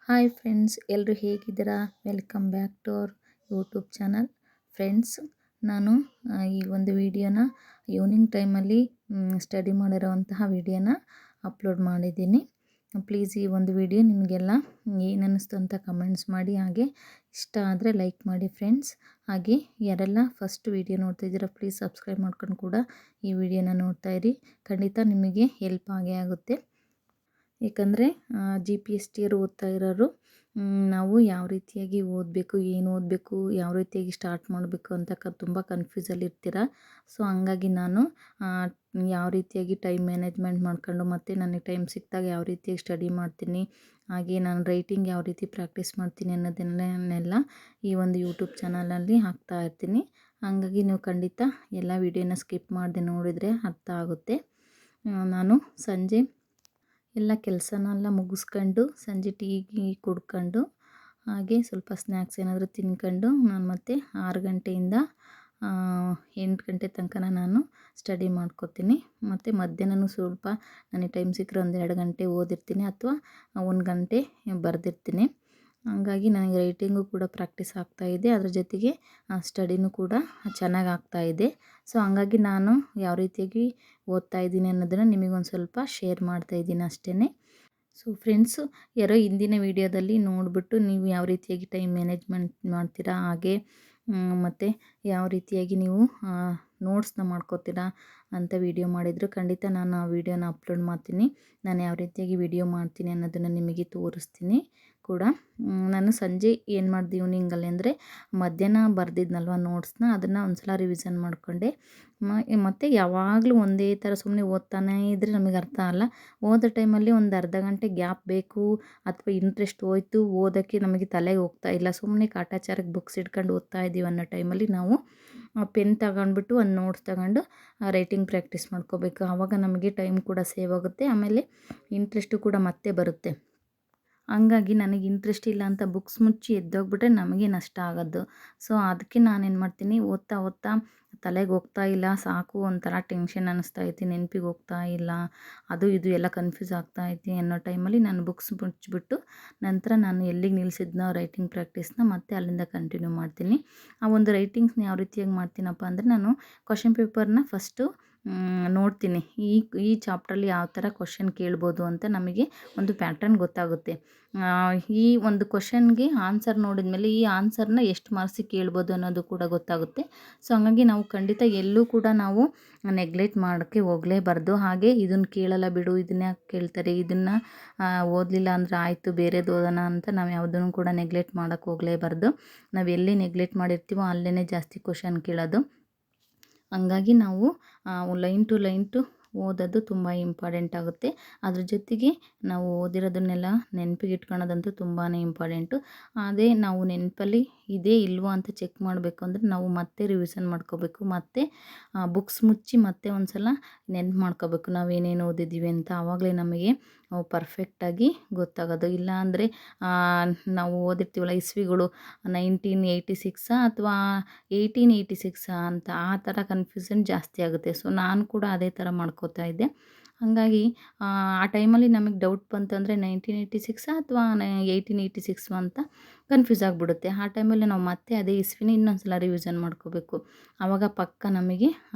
Hi friends, ಎಲ್ಲರೂ ಹೇಗಿದ್ದೀರಾ? Welcome back to our YouTube channel. Friends, ನಾನು ಈ ಒಂದು ವಿಡಿಯೋನ ಈವ್ನಿಂಗ್ ಟೈಮಲ್ಲಿ ಸ್ಟಡಿ ಮಾಡಿರೋವಂತಹ ವಿಡಿಯೋನ ಅಪ್ಲೋಡ್ ಮಾಡಿದ್ದೀನಿ. ಪ್ಲೀಸ್ ಈ ಒಂದು ವಿಡಿಯೋ ನಿಮಗೆಲ್ಲ ಏನು ಅನ್ನಿಸ್ತು ಅಂತ ಕಮೆಂಟ್ಸ್ ಮಾಡಿ, ಹಾಗೆ ಇಷ್ಟ ಆದರೆ ಲೈಕ್ ಮಾಡಿ ಫ್ರೆಂಡ್ಸ್. ಹಾಗೆ ಯಾರೆಲ್ಲ ಫಸ್ಟ್ ವಿಡಿಯೋ ನೋಡ್ತಾಯಿದ್ದೀರಾ ಪ್ಲೀಸ್ ಸಬ್ಸ್ಕ್ರೈಬ್ ಮಾಡ್ಕೊಂಡು ಕೂಡ ಈ ವಿಡಿಯೋನ ನೋಡ್ತಾ ಇರಿ. ಖಂಡಿತ ನಿಮಗೆ ಹೆಲ್ಪ್ ಆಗೇ ಆಗುತ್ತೆ. ಏಕೆಂದರೆ GPST ಓದ್ತಾ ಇರೋರು ನಾವು ಯಾವ ರೀತಿಯಾಗಿ ಓದಬೇಕು, ಏನು ಓದಬೇಕು, ಯಾವ ರೀತಿಯಾಗಿ ಸ್ಟಾರ್ಟ್ ಮಾಡಬೇಕು ಅಂತ ತುಂಬ ಕನ್ಫ್ಯೂಸಲ್ಲಿ ಇರ್ತೀರ. ಸೊ ಹಂಗಾಗಿ ನಾನು ಯಾವ ರೀತಿಯಾಗಿ ಟೈಮ್ ಮ್ಯಾನೇಜ್ಮೆಂಟ್ ಮಾಡ್ಕೊಂಡು ಮತ್ತು ನನಗೆ ಟೈಮ್ ಸಿಕ್ಕಿದಾಗ ಯಾವ ರೀತಿಯಾಗಿ ಸ್ಟಡಿ ಮಾಡ್ತೀನಿ, ಹಾಗೆ ನಾನು ರೈಟಿಂಗ್ ಯಾವ ರೀತಿ ಪ್ರಾಕ್ಟೀಸ್ ಮಾಡ್ತೀನಿ ಅನ್ನೋದನ್ನೆಲ್ಲ ಈ ಒಂದು ಯೂಟ್ಯೂಬ್ ಚಾನಲಲ್ಲಿ ಹಾಕ್ತಾ ಇರ್ತೀನಿ. ಹಾಗಾಗಿ ನೀವು ಖಂಡಿತ ಎಲ್ಲ ವಿಡಿಯೋನ ಸ್ಕಿಪ್ ಮಾಡದೆ ನೋಡಿದರೆ ಅರ್ಥ ಆಗುತ್ತೆ. ನಾನು ಸಂಜೆ ಎಲ್ಲ ಕೆಲಸನೆಲ್ಲ ಮುಗಿಸ್ಕೊಂಡು ಸಂಜೆ ಟೀ ಕುಡ್ಕೊಂಡು ಹಾಗೆ ಸ್ವಲ್ಪ ಸ್ನ್ಯಾಕ್ಸ್ ಏನಾದರೂ ತಿನ್ಕೊಂಡು ನಾನು ಮತ್ತೆ 6 ಗಂಟೆಯಿಂದ 8 ಗಂಟೆ ತನಕ ನಾನು ಸ್ಟಡಿ ಮಾಡ್ಕೋತೀನಿ. ಮತ್ತು ಮಧ್ಯಾಹ್ನನೂ ಸ್ವಲ್ಪ ನನಗೆ ಟೈಮ್ ಸಿಕ್ಕರೆ 1-2 ಗಂಟೆ ಓದಿರ್ತೀನಿ ಅಥವಾ 1 ಗಂಟೆ ಬರೆದಿರ್ತೀನಿ. ಹಂಗಾಗಿ ನನಗೆ ರೈಟಿಂಗು ಕೂಡ ಪ್ರಾಕ್ಟೀಸ್ ಆಗ್ತಾಯಿದೆ, ಅದ್ರ ಜೊತೆಗೆ ಸ್ಟಡಿನೂ ಕೂಡ ಚೆನ್ನಾಗಿ ಆಗ್ತಾಯಿದೆ. ಸೊ ಹಂಗಾಗಿ ನಾನು ಯಾವ ರೀತಿಯಾಗಿ ಓದ್ತಾ ಇದ್ದೀನಿ ಅನ್ನೋದನ್ನು ನಿಮಗೊಂದು ಸ್ವಲ್ಪ ಶೇರ್ ಮಾಡ್ತಾಯಿದ್ದೀನಿ ಅಷ್ಟೇ. ಸೊ ಫ್ರೆಂಡ್ಸು, ಯಾರೋ ಹಿಂದಿನ ವಿಡಿಯೋದಲ್ಲಿ ನೋಡಿಬಿಟ್ಟು ನೀವು ಯಾವ ರೀತಿಯಾಗಿ ಟೈಮ್ ಮ್ಯಾನೇಜ್ಮೆಂಟ್ ಮಾಡ್ತೀರಾ, ಹಾಗೆ ಮತ್ತು ಯಾವ ರೀತಿಯಾಗಿ ನೀವು ನೋಟ್ಸ್ನ ಮಾಡ್ಕೋತೀರಾ ಅಂತ ವಿಡಿಯೋ ಮಾಡಿದರು. ಖಂಡಿತ ನಾನು ಆ ವಿಡಿಯೋನ ಅಪ್ಲೋಡ್ ಮಾಡ್ತೀನಿ. ನಾನು ಯಾವ ರೀತಿಯಾಗಿ ವಿಡಿಯೋ ಮಾಡ್ತೀನಿ ಅನ್ನೋದನ್ನು ನಿಮಗೆ ತೋರಿಸ್ತೀನಿ ಕೂಡ. ನಾನು ಸಂಜೆ ಏನು ಮಾಡಿದೆ ಈವ್ನಿಂಗಲ್ಲಿ ಅಂದರೆ, ಮಧ್ಯಾಹ್ನ ಬರೆದಿದ್ನಲ್ವ ನೋಟ್ಸ್ನ, ಅದನ್ನು ಒಂದು ಸಲ ರಿವಿಷನ್ ಮಾಡಿಕೊಂಡೆ. ಮತ್ತು ಯಾವಾಗಲೂ ಒಂದೇ ಥರ ಸುಮ್ಮನೆ ಓದ್ತಾನೇ ಇದ್ದರೆ ನಮಗೆ ಅರ್ಥ ಆಗಲ್ಲ. ಓದೋ ಟೈಮಲ್ಲಿ ಒಂದು ಅರ್ಧ ಗಂಟೆ ಗ್ಯಾಪ್ ಬೇಕು, ಅಥವಾ ಇಂಟ್ರೆಸ್ಟ್ ಹೋಯ್ತು ಓದೋಕ್ಕೆ, ನಮಗೆ ತಲೆಗೆ ಹೋಗ್ತಾ ಇಲ್ಲ, ಸುಮ್ಮನೆ ಕಾಟಾಚಾರಕ್ಕೆ ಬುಕ್ಸ್ ಇಟ್ಕೊಂಡು ಓದ್ತಾ ಇದ್ದೀವಿ ಅನ್ನೋ ಟೈಮಲ್ಲಿ ನಾವು ಪೆನ್ ತಗೊಂಡ್ಬಿಟ್ಟು ಒಂದು ನೋಟ್ಸ್ ತಗೊಂಡು ರೈಟಿಂಗ್ ಪ್ರಾಕ್ಟೀಸ್ ಮಾಡ್ಕೋಬೇಕು. ಆವಾಗ ನಮಗೆ ಟೈಮ್ ಕೂಡ ಸೇವ್ ಆಗುತ್ತೆ, ಆಮೇಲೆ ಇಂಟ್ರೆಸ್ಟು ಕೂಡ ಮತ್ತೆ ಬರುತ್ತೆ. ಹಂಗಾಗಿ ನನಗೆ ಇಂಟ್ರೆಸ್ಟ್ ಇಲ್ಲ ಅಂತ ಬುಕ್ಸ್ ಮುಚ್ಚಿ ಎದ್ದೋಗ್ಬಿಟ್ರೆ ನಮಗೆ ನಷ್ಟ ಆಗೋದು. ಸೊ ಅದಕ್ಕೆ ನಾನೇನು ಮಾಡ್ತೀನಿ, ಓದ್ತಾ ತಲೆಗೆ ಹೋಗ್ತಾ ಇಲ್ಲ, ಸಾಕು, ಒಂಥರ ಟೆನ್ಷನ್ ಅನ್ನಿಸ್ತಾ ಐತಿ, ನೆನಪಿಗೆ ಹೋಗ್ತಾ ಇಲ್ಲ, ಅದು ಇದು ಎಲ್ಲ ಕನ್ಫ್ಯೂಸ್ ಆಗ್ತಾ ಐತಿ ಅನ್ನೋ ಟೈಮಲ್ಲಿ ನಾನು ಬುಕ್ಸ್ ಮುಚ್ಚಿಬಿಟ್ಟು ನಂತರ ನಾನು ಎಲ್ಲಿಗೆ ನಿಲ್ಲಿಸಿದ್ನೋ ರೈಟಿಂಗ್ ಪ್ರಾಕ್ಟೀಸ್ನ ಮತ್ತೆ ಅಲ್ಲಿಂದ ಕಂಟಿನ್ಯೂ ಮಾಡ್ತೀನಿ. ಆ ಒಂದು ರೈಟಿಂಗ್ಸ್ನ ಯಾವ ರೀತಿಯಾಗಿ ಮಾಡ್ತೀನಪ್ಪ ಅಂದರೆ, ನಾನು ಕ್ವಶನ್ ಪೇಪರ್ನ ಫಸ್ಟು ನೋಡ್ತೀನಿ. ಈ ಚಾಪ್ಟ್ರಲ್ಲಿ ಯಾವ ಥರ ಕ್ವಶನ್ ಕೇಳ್ಬೋದು ಅಂತ ನಮಗೆ ಒಂದು ಪ್ಯಾಟರ್ನ್ ಗೊತ್ತಾಗುತ್ತೆ. ಈ ಒಂದು ಕ್ವಶನ್ಗೆ ಆನ್ಸರ್ ನೋಡಿದ ಮೇಲೆ ಈ ಆನ್ಸರ್ನ ಎಷ್ಟು ಮಾರ್ಕ್ಸಿಗೆ ಕೇಳ್ಬೋದು ಅನ್ನೋದು ಕೂಡ ಗೊತ್ತಾಗುತ್ತೆ. ಸೊ ಹಂಗಾಗಿ ನಾವು ಖಂಡಿತ ಎಲ್ಲೂ ಕೂಡ ನಾವು ನೆಗ್ಲೆಕ್ಟ್ ಮಾಡೋಕ್ಕೆ ಹೋಗಲೇಬಾರ್ದು. ಹಾಗೆ ಇದನ್ನು ಕೇಳಲ್ಲ ಬಿಡು, ಇದನ್ನ ಯಾಕೆ ಕೇಳ್ತಾರೆ, ಇದನ್ನು ಓದಲಿಲ್ಲ ಅಂದರೆ ಆಯಿತು ಬೇರೆದು ಓದೋಣ ಅಂತ ನಾವು ಯಾವುದನ್ನು ಕೂಡ ನೆಗ್ಲೆಕ್ಟ್ ಮಾಡೋಕ್ಕೆ ಹೋಗಲೇಬಾರ್ದು. ನಾವು ಎಲ್ಲಿ ನೆಗ್ಲೆಕ್ಟ್ ಮಾಡಿರ್ತೀವೋ ಅಲ್ಲೇ ಜಾಸ್ತಿ ಕ್ವಶನ್ ಕೇಳೋದು. ಹಂಗಾಗಿ ನಾವು ಲೈನ್ ಟು ಓದೋದು ತುಂಬ ಇಂಪಾರ್ಟೆಂಟ್ ಆಗುತ್ತೆ. ಅದ್ರ ಜೊತೆಗೆ ನಾವು ಓದಿರೋದನ್ನೆಲ್ಲ ನೆನಪಿಗೆ ಇಟ್ಕೊಳ್ಳೋದಂತೂ ತುಂಬಾ ಇಂಪಾರ್ಟೆಂಟು. ಅದೇ ನಾವು ನೆನಪಲ್ಲಿ ಇದೇ ಇಲ್ವೋ ಅಂತ ಚೆಕ್ ಮಾಡಬೇಕು ಅಂದರೆ ನಾವು ಮತ್ತೆ ರಿವಿಷನ್ ಮಾಡ್ಕೋಬೇಕು, ಮತ್ತು ಬುಕ್ಸ್ ಮುಚ್ಚಿ ಮತ್ತೆ ಒಂದು ಸಲ ನೆನ್ಪು ಮಾಡ್ಕೋಬೇಕು ನಾವೇನೇನು ಓದಿದ್ದೀವಿ ಅಂತ. ಆವಾಗಲೇ ನಮಗೆ ಪರ್ಫೆಕ್ಟಾಗಿ ಗೊತ್ತಾಗೋದು. ಇಲ್ಲ ಅಂದರೆ ನಾವು ಓದಿರ್ತೀವಲ್ಲ ಇಸ್ವಿಗಳು 1986 ಅಥವಾ 1886 ಅಂತ, ಆ ಥರ ಕನ್ಫ್ಯೂಷನ್ ಜಾಸ್ತಿ ಆಗುತ್ತೆ. ಸೊ ನಾನು ಕೂಡ ಅದೇ ಥರ ಮಾಡ್ಕೋತಾ ಇದ್ದೆ. ಹಾಗಾಗಿ ಆ ಟೈಮಲ್ಲಿ ನಮಗೆ ಡೌಟ್ ಬಂತಂದರೆ 1986 ಅಥವಾ 1886 ಅಂತ ಕನ್ಫ್ಯೂಸ್ ಆಗಿಬಿಡುತ್ತೆ. ಆ ಟೈಮಲ್ಲಿ ನಾವು ಮತ್ತೆ ಅದೇ ಇಸ್ವಿನ ಇನ್ನೊಂದು ಸಲ ರಿವಿಷನ್ ಮಾಡ್ಕೋಬೇಕು. ಆವಾಗ ಪಕ್ಕ ನಮಗೆ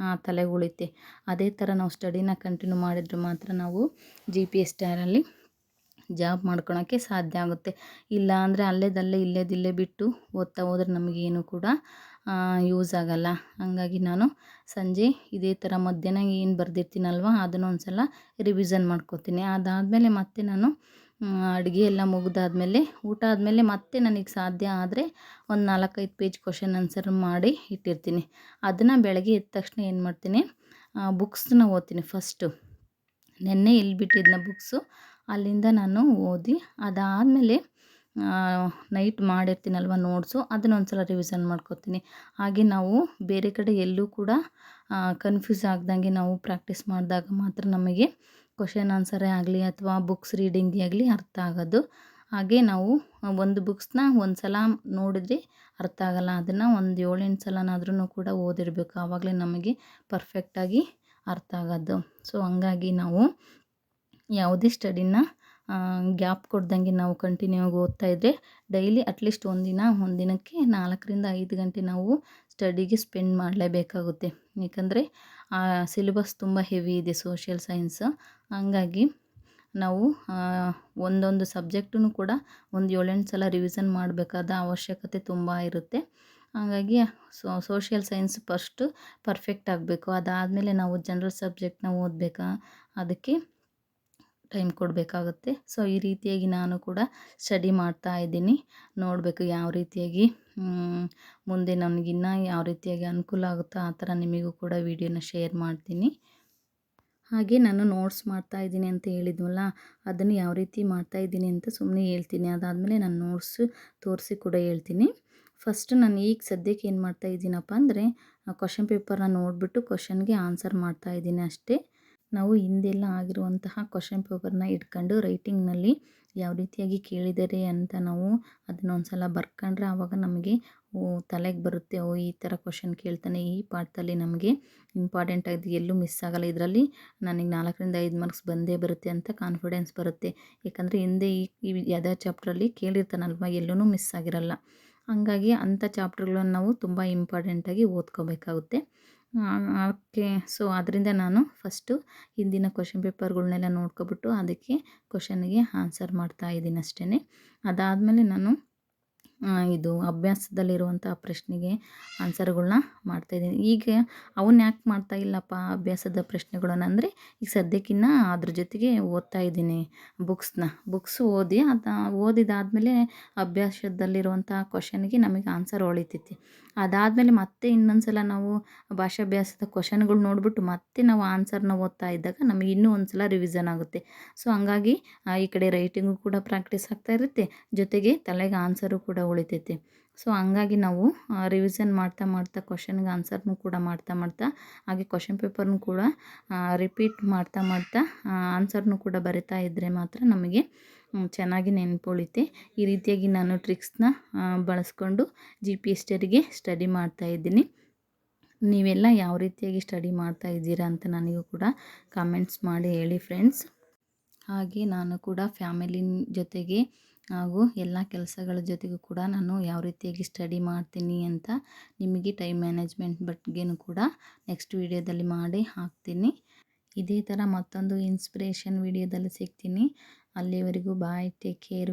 ತಲೆಗೆ ಉಳಿತೆ. ಅದೇ ಥರ ನಾವು ಸ್ಟಡಿನ ಕಂಟಿನ್ಯೂ ಮಾಡಿದರೆ ಮಾತ್ರ ನಾವು GPST ಜಾಬ್ ಮಾಡ್ಕೊಳೋಕ್ಕೆ ಸಾಧ್ಯ ಆಗುತ್ತೆ. ಇಲ್ಲ ಅಂದರೆ ಅಲ್ಲೇದಲ್ಲೇ ಇಲ್ಲೇದಿಲ್ಲೇ ಬಿಟ್ಟು ಓದ್ತಾ ಹೋದ್ರೆ ನಮಗೇನು ಕೂಡ ಯೂಸ್ ಆಗೋಲ್ಲ. ಹಾಗಾಗಿ ನಾನು ಸಂಜೆ ಇದೇ ಥರ ಮಧ್ಯಾಹ್ನ ಏನು ಬರೆದಿರ್ತೀನಲ್ವ ಅದನ್ನು ಒಂದು ಸಲ ರಿವಿಷನ್ ಮಾಡ್ಕೋತೀನಿ. ಅದಾದಮೇಲೆ ಮತ್ತೆ ನಾನು ಅಡುಗೆ ಎಲ್ಲ ಮುಗಿದಾದ್ಮೇಲೆ, ಊಟ ಆದಮೇಲೆ ಮತ್ತೆ ನನಗೆ ಸಾಧ್ಯ ಆದರೆ ಒಂದು 4-5 ಪೇಜ್ ಕ್ವಶನ್ ಆನ್ಸರ್ ಮಾಡಿ ಇಟ್ಟಿರ್ತೀನಿ. ಅದನ್ನು ಬೆಳಗ್ಗೆ ಎದ್ದ ತಕ್ಷಣ ಏನು ಮಾಡ್ತೀನಿ, ಬುಕ್ಸ್ನ ಓದ್ತೀನಿ ಫಸ್ಟು. ನೆನ್ನೆ ಎಲ್ಲಿ ಬಿಟ್ಟಿದ್ನ ಬುಕ್ಸು ಅಲ್ಲಿಂದ ನಾನು ಓದಿ, ಅದಾದಮೇಲೆ ನೈಟ್ ಮಾಡಿರ್ತೀನಲ್ವ ನೋಟ್ಸು, ಅದನ್ನೊಂದು ಸಲ ರಿವಿಷನ್ ಮಾಡ್ಕೋತೀನಿ. ಹಾಗೆ ನಾವು ಬೇರೆ ಕಡೆ ಎಲ್ಲೂ ಕೂಡ ಕನ್ಫ್ಯೂಸ್ ಆಗ್ದಂಗೆ ನಾವು ಪ್ರಾಕ್ಟೀಸ್ ಮಾಡಿದಾಗ ಮಾತ್ರ ನಮಗೆ ಕ್ವಶನ್ ಆನ್ಸರೇ ಆಗಲಿ ಅಥವಾ ಬುಕ್ಸ್ ರೀಡಿಂಗೇ ಆಗಲಿ ಅರ್ಥ ಆಗೋದು. ಹಾಗೆ ನಾವು ಒಂದು ಬುಕ್ಸ್ನ ಒಂದು ಸಲ ನೋಡಿದರೆ ಅರ್ಥ ಆಗೋಲ್ಲ, ಅದನ್ನು ಒಂದು 7-8 ಸಲನಾದ್ರೂ ಕೂಡ ಓದಿರಬೇಕು. ಆವಾಗಲೇ ನಮಗೆ ಪರ್ಫೆಕ್ಟಾಗಿ ಅರ್ಥ ಆಗೋದು. ಸೊ ಹಂಗಾಗಿ ನಾವು ಯಾವುದೇ ಸ್ಟಡಿನ ಗ್ಯಾಪ್ ಕೊಡ್ದಂಗೆ ನಾವು ಕಂಟಿನ್ಯೂ ಆಗಿ ಓದ್ತಾ ಇದ್ದರೆ ಡೈಲಿ ಅಟ್ಲೀಸ್ಟ್ ಒಂದು ದಿನಕ್ಕೆ 4ರಿಂದ 5 ಗಂಟೆ ನಾವು ಸ್ಟಡಿಗೆ ಸ್ಪೆಂಡ್ ಮಾಡಲೇಬೇಕಾಗುತ್ತೆ. ಏಕೆಂದರೆ ಸಿಲೆಬಸ್ ತುಂಬ ಹೆವಿ ಇದೆ ಸೋಷಿಯಲ್ ಸೈನ್ಸ್. ಹಂಗಾಗಿ ನಾವು ಒಂದೊಂದು ಸಬ್ಜೆಕ್ಟನ್ನು ಕೂಡ ಒಂದು 7-8 ಸಲ ರಿವಿಷನ್ ಮಾಡಬೇಕಾದ ಅವಶ್ಯಕತೆ ತುಂಬ ಇರುತ್ತೆ. ಹಾಗಾಗಿ ಸೋಷಿಯಲ್ ಸೈನ್ಸ್ ಫಸ್ಟು ಪರ್ಫೆಕ್ಟ್ ಆಗಬೇಕು. ಅದಾದಮೇಲೆ ನಾವು ಜನರಲ್ ಸಬ್ಜೆಕ್ಟ್ನ ಓದಬೇಕಾ, ಅದಕ್ಕೆ ಟೈಮ್ ಕೊಡಬೇಕಾಗುತ್ತೆ. ಸೊ ಈ ರೀತಿಯಾಗಿ ನಾನು ಕೂಡ ಸ್ಟಡಿ ಮಾಡ್ತಾ ಇದ್ದೀನಿ. ನೋಡಬೇಕು ಯಾವ ರೀತಿಯಾಗಿ ಮುಂದೆ ನನಗಿನ್ನ ಯಾವ ರೀತಿಯಾಗಿ ಅನುಕೂಲ ಆಗುತ್ತೋ ಆ ಥರ ನಿಮಗೂ ಕೂಡ ವಿಡಿಯೋನ ಶೇರ್ ಮಾಡ್ತೀನಿ. ಹಾಗೆ ನಾನು ನೋಟ್ಸ್ ಮಾಡ್ತಾಯಿದ್ದೀನಿ ಅಂತ ಹೇಳಿದ್ವಲ್ಲ, ಅದನ್ನು ಯಾವ ರೀತಿ ಮಾಡ್ತಾಯಿದ್ದೀನಿ ಅಂತ ಸುಮ್ಮನೆ ಹೇಳ್ತೀನಿ. ಅದಾದಮೇಲೆ ನಾನು ನೋಟ್ಸು ತೋರಿಸಿ ಕೂಡ ಹೇಳ್ತೀನಿ. ಫಸ್ಟು ನಾನು ಈಗ ಸದ್ಯಕ್ಕೆ ಏನು ಮಾಡ್ತಾಯಿದ್ದೀನಪ್ಪ ಅಂದರೆ, ಕ್ವಷನ್ ಪೇಪರ್ನ ನೋಡಿಬಿಟ್ಟು ಕ್ವಷನ್ಗೆ ಆನ್ಸರ್ ಮಾಡ್ತಾಯಿದ್ದೀನಿ ಅಷ್ಟೇ. ನಾವು ಹಿಂದೆಲ್ಲ ಆಗಿರುವಂತಹ ಕ್ವಷನ್ ಪೇಪರ್ನ ಇಟ್ಕೊಂಡು ರೈಟಿಂಗ್ನಲ್ಲಿ ಯಾವ ರೀತಿಯಾಗಿ ಕೇಳಿದ್ದಾರೆ ಅಂತ ನಾವು ಅದನ್ನೊಂದು ಸಲ ಬರ್ಕೊಂಡ್ರೆ ಆವಾಗ ನಮಗೆ ತಲೆಗೆ ಬರುತ್ತೆ. ಈ ಥರ ಕ್ವಷನ್ ಕೇಳ್ತಾನೆ, ಈ ಪಾಠದಲ್ಲಿ ನಮಗೆ ಇಂಪಾರ್ಟೆಂಟ್ ಆಗಿ ಎಲ್ಲೂ ಮಿಸ್ ಆಗಲ್ಲ, ಇದರಲ್ಲಿ ನನಗೆ 4ರಿಂದ 5 ಮಾರ್ಕ್ಸ್ ಬಂದೇ ಬರುತ್ತೆ ಅಂತ ಕಾನ್ಫಿಡೆನ್ಸ್ ಬರುತ್ತೆ. ಯಾಕಂದರೆ ಹಿಂದೆ ಈ ಯಾವುದೇ ಚಾಪ್ಟ್ರಲ್ಲಿ ಕೇಳಿರ್ತಾನಲ್ವ, ಎಲ್ಲೂ ಮಿಸ್ ಆಗಿರಲ್ಲ. ಹಂಗಾಗಿ ಅಂಥ ಚಾಪ್ಟರ್ಗಳನ್ನು ನಾವು ತುಂಬ ಇಂಪಾರ್ಟೆಂಟಾಗಿ ಓದ್ಕೋಬೇಕಾಗುತ್ತೆ. ಸೊ ಅದರಿಂದ ನಾನು ಫಸ್ಟು ಹಿಂದಿನ ಕ್ವಷನ್ ಪೇಪರ್ಗಳ್ನೆಲ್ಲ ನೋಡ್ಕೊಬಿಟ್ಟು ಅದಕ್ಕೆ ಕ್ವಷನ್ಗೆ ಆನ್ಸರ್ ಮಾಡ್ತಾಯಿದ್ದೀನಿ ಅಷ್ಟೇ. ಅದಾದಮೇಲೆ ನಾನು ಇದು ಅಭ್ಯಾಸದಲ್ಲಿರುವಂಥ ಪ್ರಶ್ನೆಗೆ ಆನ್ಸರ್ಗಳನ್ನ ಮಾಡ್ತಾಯಿದ್ದೀನಿ. ಈಗ ಅವನ್ನ ಯಾಕೆ ಮಾಡ್ತಾಯಿಲ್ಲಪ್ಪ ಅಭ್ಯಾಸದ ಪ್ರಶ್ನೆಗಳನ್ನ ಅಂದರೆ, ಈಗ ಸದ್ಯಕ್ಕಿನ್ನ ಅದ್ರ ಜೊತೆಗೆ ಓದ್ತಾ ಇದ್ದೀನಿ ಬುಕ್ಸ್ ಓದಿ ಓದಿದಾದಮೇಲೆ ಅಭ್ಯಾಸದಲ್ಲಿರುವಂಥ ಕ್ವಷನ್ಗೆ ನಮಗೆ ಆನ್ಸರ್ ಹೊಳಿತೈತಿ. ಅದಾದಮೇಲೆ ಮತ್ತೆ ಇನ್ನೊಂದು ಸಲ ನಾವು ಭಾಷಾಭ್ಯಾಸದ ಕ್ವಷನ್ಗಳು ನೋಡಿಬಿಟ್ಟು ಮತ್ತೆ ನಾವು ಆನ್ಸರ್ನ ಓದ್ತಾ ಇದ್ದಾಗ ನಮಗೆ ಇನ್ನೂ ಒಂದು ಸಲ ರಿವಿಷನ್ ಆಗುತ್ತೆ. ಸೊ ಹಂಗಾಗಿ ಈ ಕಡೆ ರೈಟಿಂಗು ಕೂಡ ಪ್ರಾಕ್ಟೀಸ್ ಆಗ್ತಾ ಇರುತ್ತೆ, ಜೊತೆಗೆ ತಲೆಗೆ ಆನ್ಸರು ಕೂಡ ಉಳಿತೈತೆ. ಸೊ ಹಂಗಾಗಿ ನಾವು ರಿವಿಷನ್ ಮಾಡ್ತಾ ಕ್ವಷನ್ಗೆ ಆನ್ಸರ್ನು ಕೂಡ ಮಾಡ್ತಾ ಹಾಗೆ ಕ್ವಷನ್ ಪೇಪರ್ನು ಕೂಡ ರಿಪೀಟ್ ಮಾಡ್ತಾ ಆನ್ಸರ್ನು ಕೂಡ ಬರಿತಾ ಇದ್ದರೆ ಮಾತ್ರ ನಮಗೆ ಚೆನ್ನಾಗಿ ನೆನಪುಳಿತೆ. ಈ ರೀತಿಯಾಗಿ ನಾನು ಟ್ರಿಕ್ಸ್ನ ಬಳಸ್ಕೊಂಡು GPSಗೆ ಸ್ಟಡಿ ಮಾಡ್ತಾಯಿದ್ದೀನಿ. ನೀವೆಲ್ಲ ಯಾವ ರೀತಿಯಾಗಿ ಸ್ಟಡಿ ಮಾಡ್ತಾ ಇದ್ದೀರಾ ಅಂತ ನನಗೂ ಕೂಡ ಕಾಮೆಂಟ್ಸ್ ಮಾಡಿ ಹೇಳಿ ಫ್ರೆಂಡ್ಸ್. ಹಾಗೆ ನಾನು ಕೂಡ ಫ್ಯಾಮಿಲಿ ಜೊತೆಗೆ ಹಾಗೂ ಎಲ್ಲ ಕೆಲಸಗಳ ಜೊತೆಗೂ ಕೂಡ ನಾನು ಯಾವ ರೀತಿಯಾಗಿ ಸ್ಟಡಿ ಮಾಡ್ತೀನಿ ಅಂತ ನಿಮಗೆ ಟೈಮ್ ಮ್ಯಾನೇಜ್ಮೆಂಟ್ ಬಗ್ಗೆನೂ ಕೂಡ ನೆಕ್ಸ್ಟ್ ವೀಡಿಯೋದಲ್ಲಿ ಮಾಡಿ ಹಾಕ್ತೀನಿ. ಇದೇ ಥರ ಮತ್ತೊಂದು ಇನ್ಸ್ಪಿರೇಷನ್ ವೀಡಿಯೋದಲ್ಲಿ ಸಿಗ್ತೀನಿ. ಅಲ್ಲಿವರೆಗೂ ಬಾಯ್, ಟೇಕ್ ಕೇರ್.